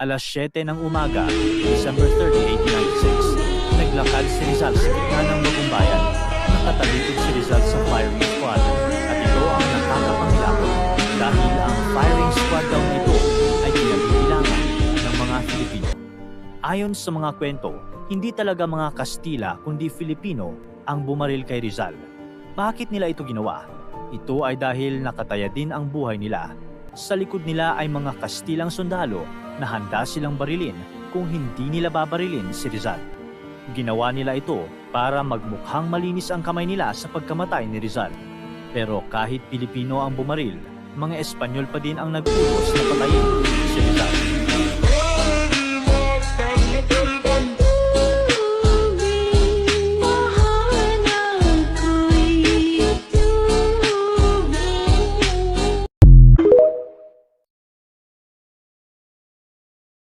Alas 7 ng umaga, December 30, 1896, naglakad si Rizal sa gitna ng bagong bayan. Nakatalikod si Rizal sa firing squad at ito ang nakakapangilabot dahil ang firing squad daw nito ay kinabibilangan ng mga Filipino. Ayon sa mga kwento, hindi talaga mga Kastila kundi Filipino ang bumaril kay Rizal. Bakit nila ito ginawa? Ito ay dahil nakataya din ang buhay nila. Sa likod nila ay mga Kastilang sundalo na handa silang barilin kung hindi nila babarilin si Rizal. Ginawa nila ito para magmukhang malinis ang kamay nila sa pagkamatay ni Rizal. Pero kahit Pilipino ang bumaril, mga Espanyol pa din ang nag-utos na patayin